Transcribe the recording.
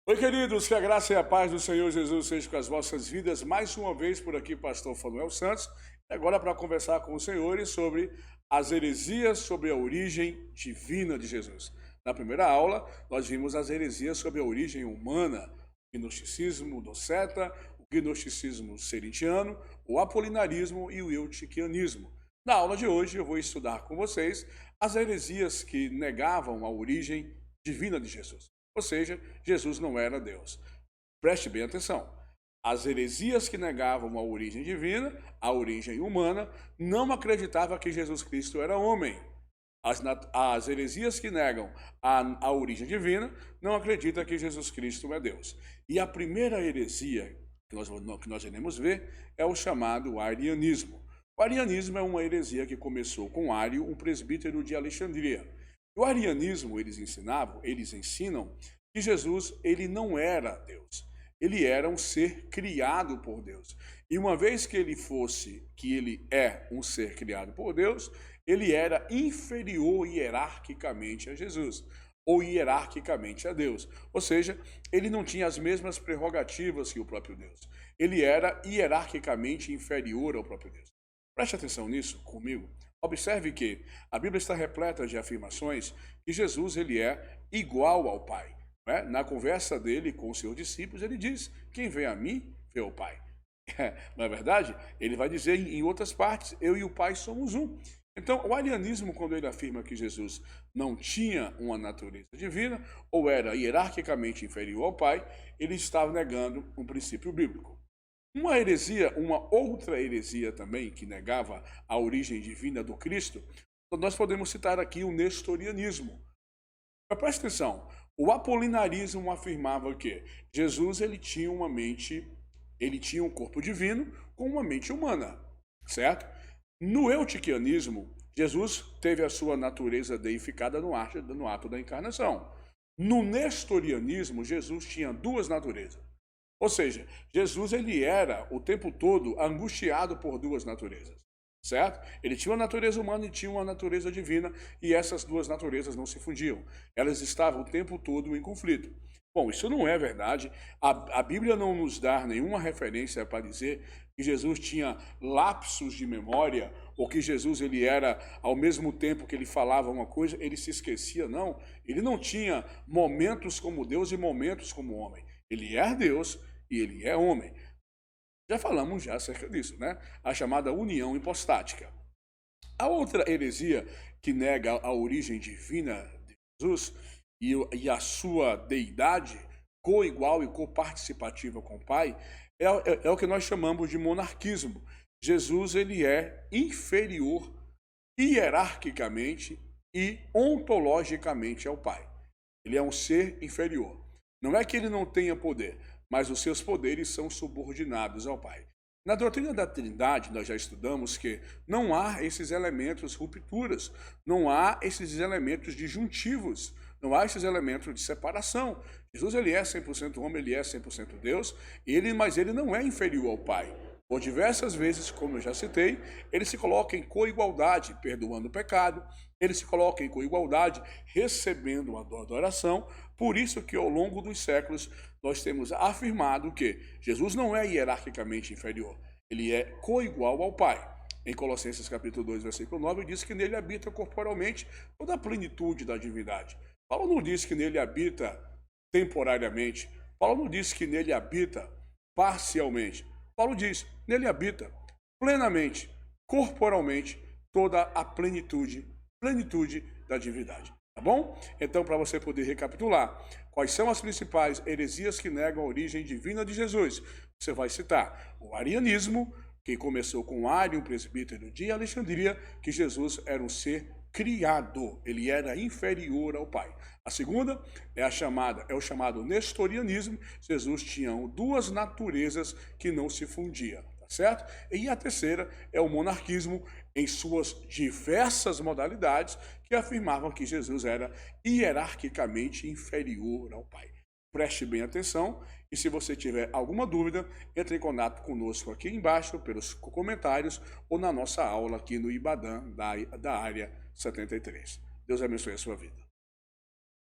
Oi, queridos, que a graça e a paz do Senhor Jesus seja com as vossas vidas. Mais uma vez por aqui, pastor Fanuel Santos, agora para conversar com os senhores sobre as heresias sobre a origem divina de Jesus. Na primeira aula, nós vimos as heresias sobre a origem humana, o gnosticismo doceta, o gnosticismo seritiano, o apolinarismo e o eutiquianismo. Na aula de hoje, eu vou estudar com vocês as heresias que negavam a origem divina de Jesus. Ou seja, Jesus não era Deus. Preste bem atenção. As heresias que negavam a origem divina, a origem humana, não acreditavam que Jesus Cristo era homem. As heresias que negam a origem divina não acreditam que Jesus Cristo é Deus. E a primeira heresia que nós iremos ver é o chamado arianismo. O arianismo é uma heresia que começou com Ário, um presbítero de Alexandria. O arianismo, eles ensinam que Jesus, ele não era Deus. Ele era um ser criado por Deus. E uma vez que ele é um ser criado por Deus, ele era inferior hierarquicamente a Jesus, ou hierarquicamente a Deus. Ou seja, ele não tinha as mesmas prerrogativas que o próprio Deus. Ele era hierarquicamente inferior ao próprio Deus. Preste atenção nisso comigo. Observe que a Bíblia está repleta de afirmações que Jesus ele é igual ao Pai. Né? Na conversa dele com os seus discípulos, ele diz: quem vem a mim, vê o Pai. Não é verdade? Ele vai dizer em outras partes: eu e o Pai somos um. Então, o arianismo, quando ele afirma que Jesus não tinha uma natureza divina, ou era hierarquicamente inferior ao Pai, ele estava negando um princípio bíblico. Uma outra heresia também, que negava a origem divina do Cristo, nós podemos citar aqui o nestorianismo. Mas preste atenção, o apolinarismo afirmava que Jesus ele tinha um corpo divino com uma mente humana, certo? No eutiquianismo, Jesus teve a sua natureza deificada no ato da encarnação. No nestorianismo, Jesus tinha duas naturezas. Ou seja, Jesus ele era o tempo todo angustiado por duas naturezas, certo? Ele tinha uma natureza humana e tinha uma natureza divina, e essas duas naturezas não se fundiam. Elas estavam o tempo todo em conflito. Bom, isso não é verdade. A Bíblia não nos dá nenhuma referência para dizer que Jesus tinha lapsos de memória, ou que Jesus ele era, ao mesmo tempo que ele falava uma coisa, ele se esquecia, não. Ele não tinha momentos como Deus e momentos como homem. Ele é Deus e ele é homem. Já falamos acerca disso, né? A chamada união hipostática. A outra heresia que nega a origem divina de Jesus e a sua deidade co-igual e co-participativa com o Pai é o que nós chamamos de monarquismo. Jesus ele é inferior hierarquicamente e ontologicamente ao Pai. Ele é um ser inferior. Não é que ele não tenha poder, mas os seus poderes são subordinados ao Pai. Na doutrina da Trindade, nós já estudamos que não há esses elementos rupturas, não há esses elementos disjuntivos, não há esses elementos de separação. Jesus ele é 100% homem, ele é 100% Deus, mas ele não é inferior ao Pai. Por diversas vezes, como eu já citei, ele se coloca em coigualdade, perdoando o pecado, ele se coloca em coigualdade, recebendo a adoração. Por isso que ao longo dos séculos nós temos afirmado que Jesus não é hierarquicamente inferior, ele é coigual ao Pai. Em Colossenses capítulo 2, versículo 9, diz que nele habita corporalmente toda a plenitude da divindade. Paulo não diz que nele habita temporariamente, Paulo não diz que nele habita parcialmente. Paulo diz, nele habita plenamente, corporalmente, toda a plenitude da divindade. Tá bom? Então, para você poder recapitular, quais são as principais heresias que negam a origem divina de Jesus? Você vai citar o arianismo, que começou com Ário, um presbítero de Alexandria, que Jesus era um ser criado, ele era inferior ao Pai. A segunda é o chamado nestorianismo. Jesus tinha duas naturezas que não se fundiam, tá certo? E a terceira é o monarquismo em suas diversas modalidades, que afirmavam que Jesus era hierarquicamente inferior ao Pai. Preste bem atenção, e se você tiver alguma dúvida, entre em contato conosco aqui embaixo, pelos comentários, ou na nossa aula aqui no Ibadan, da área 73. Deus abençoe a sua vida.